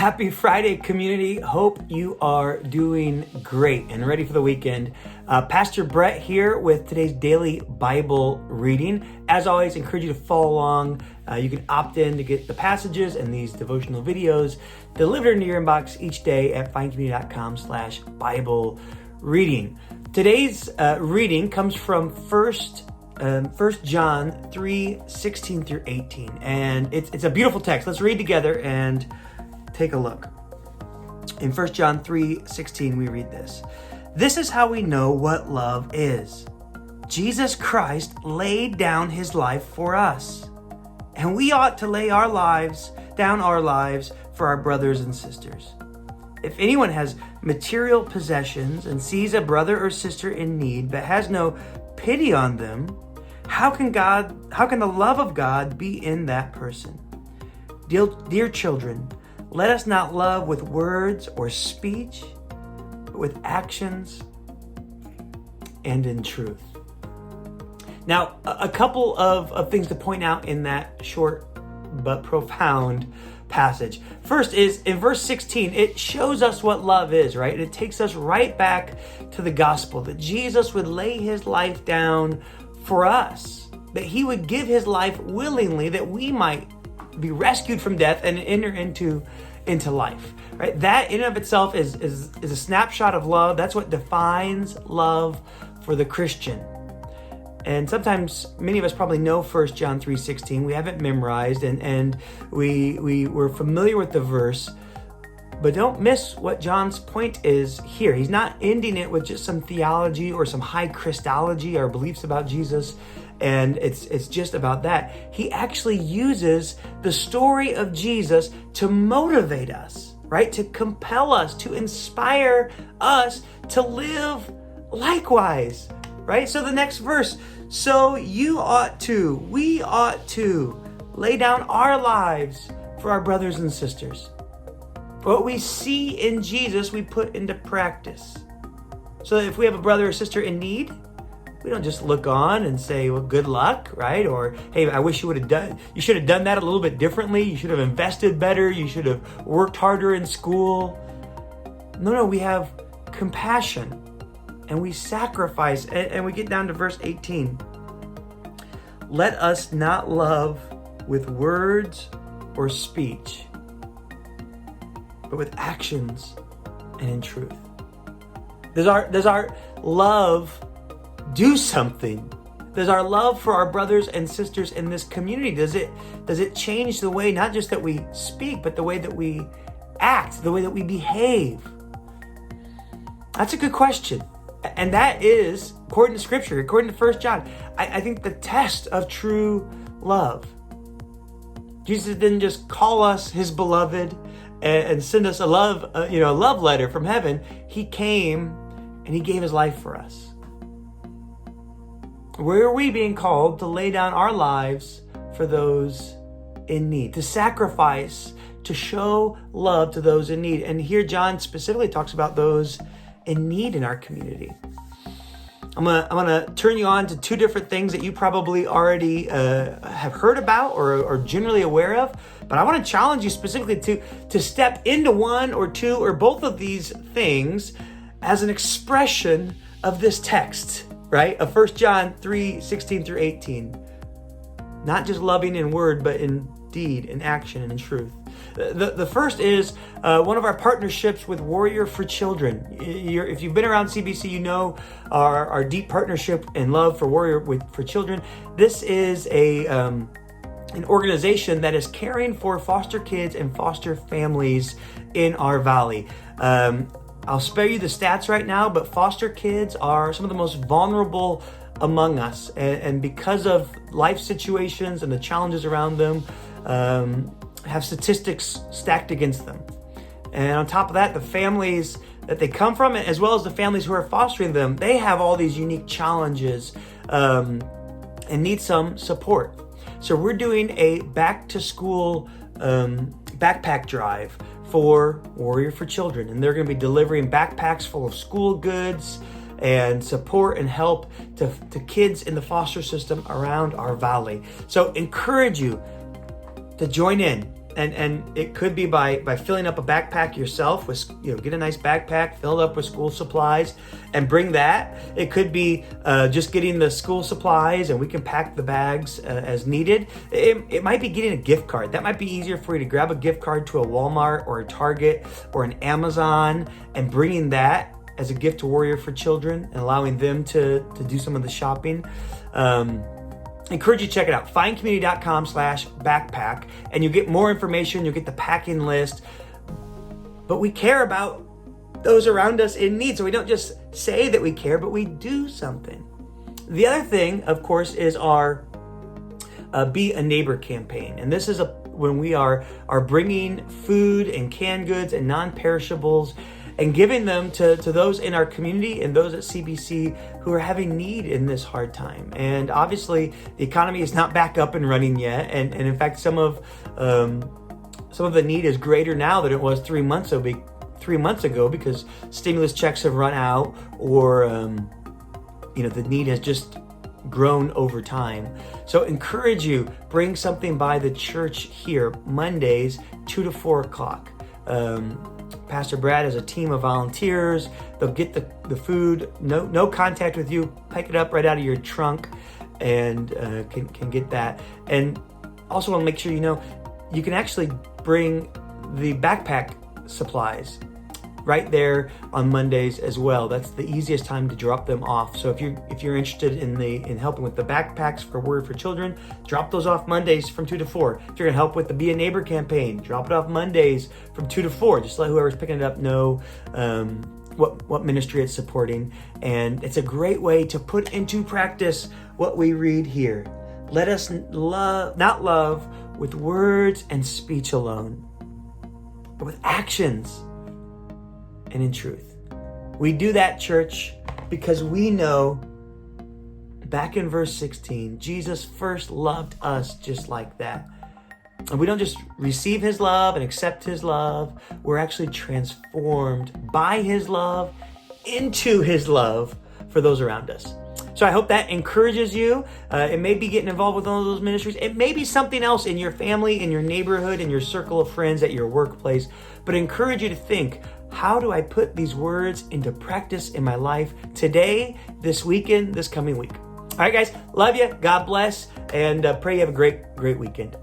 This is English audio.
Happy Friday, community. Hope you are doing great and ready for the weekend. Pastor Brett here with today's daily Bible reading. As always, encourage you to follow along. You can opt in to get the passages and these devotional videos delivered into your inbox each day at findcommunity.com/Bible reading. Today's reading comes from 1 John 3:16 through 18. And it's a beautiful text. Let's read together and take a look. In 1 John 3:16, we read this. This is how we know what love is. Jesus Christ laid down his life for us, and we ought to lay down our lives for our brothers and sisters. If anyone has material possessions and sees a brother or sister in need but has no pity on them, how can the love of God be in that person? Dear children, let us not love with words or speech, but with actions and in truth. Now, a couple of things to point out in that short but profound passage. First is in verse 16, it shows us what love is, right? It takes us right back to the gospel, that Jesus would lay his life down for us, that he would give his life willingly, that we might be rescued from death and enter into life, right? That in and of itself is a snapshot of love. That's what defines love for the Christian. And sometimes many of us probably know 1 John 3:16. We haven't memorized and we're familiar with the verse, but don't miss what John's point is here. He's not ending it with just some theology or some high Christology or beliefs about Jesus, and it's just about that. He actually uses the story of Jesus to motivate us, right? To compel us, to inspire us to live likewise, right? So the next verse, so we ought to lay down our lives for our brothers and sisters. What we see in Jesus, we put into practice. So if we have a brother or sister in need, we don't just look on and say, well, good luck, right? Or, hey, I wish you should have done that a little bit differently. You should have invested better. You should have worked harder in school. No, we have compassion and we sacrifice. And we get down to verse 18. Let us not love with words or speech, but with actions and in truth. Does our love do something? Does our love for our brothers and sisters in this community, does it change the way, not just that we speak, but the way that we act, the way that we behave? That's a good question. And that is, according to Scripture, according to 1 John, I think the test of true love. Jesus didn't just call us his beloved and send us a love letter from heaven. He came and he gave his life for us. Where are we being called to lay down our lives for those in need, to sacrifice, to show love to those in need? And here John specifically talks about those in need in our community. I'm gonna turn you on to two different things that you probably already have heard about or are generally aware of, but I want to challenge you specifically to step into one or two or both of these things as an expression of this text, right? Of 1 John 3:16 through 18. Not just loving in word, but in deed, in action, and in truth. The first is one of our partnerships with Warrior for Children. If you've been around CBC, you know our deep partnership and love for Warrior for Children. This is an organization that is caring for foster kids and foster families in our valley. I'll spare you the stats right now, but foster kids are some of the most vulnerable among us. And because of life situations and the challenges around them, have statistics stacked against them. And on top of that, the families that they come from, as well as the families who are fostering them, they have all these unique challenges and need some support. So we're doing a back to school backpack drive for Warrior for Children. And they're going to be delivering backpacks full of school goods and support and help to kids in the foster system around our valley. So encourage you to join in And it could be by filling up a backpack yourself with, get a nice backpack, fill it up with school supplies and bring that. It could be just getting the school supplies and we can pack the bags as needed. It might be getting a gift card. That might be easier for you to grab a gift card to a Walmart or a Target or an Amazon and bringing that as a gift to Warrior for Children and allowing them to do some of the shopping. Encourage you to check it out, findcommunity.com/backpack, and you get more information. You'll get the packing list. But we care about those around us in need. So we don't just say that we care, but we do something. The other thing, of course, is our Be a Neighbor campaign. And this is when we are bringing food and canned goods and non-perishables and giving them to those in our community and those at CBC who are having need in this hard time. And obviously, the economy is not back up and running yet. And in fact, some of the need is greater now than it was 3 months ago because stimulus checks have run out, or the need has just grown over time. So encourage you, bring something by the church here Mondays 2 to 4 o'clock. Pastor Brad has a team of volunteers. They'll get the food, no contact with you, pick it up right out of your trunk and can get that. And also want to make sure you can actually bring the backpack supplies right there on Mondays as well. That's the easiest time to drop them off. So if you're interested in helping with the backpacks for Warrior for Children, drop those off Mondays from 2 to 4. If you're gonna help with the Be a Neighbor campaign, drop it off Mondays from 2 to 4. Just let whoever's picking it up know what ministry it's supporting. And it's a great way to put into practice what we read here. Let us not love with words and speech alone, but with actions and in truth. We do that, church, because we know back in verse 16, Jesus first loved us just like that. And we don't just receive his love and accept his love. We're actually transformed by his love into his love for those around us. So I hope that encourages you. It may be getting involved with one of those ministries. It may be something else in your family, in your neighborhood, in your circle of friends, at your workplace. But I encourage you to think, how do I put these words into practice in my life today, this weekend, this coming week? All right, guys, love you. God bless. And pray you have a great weekend.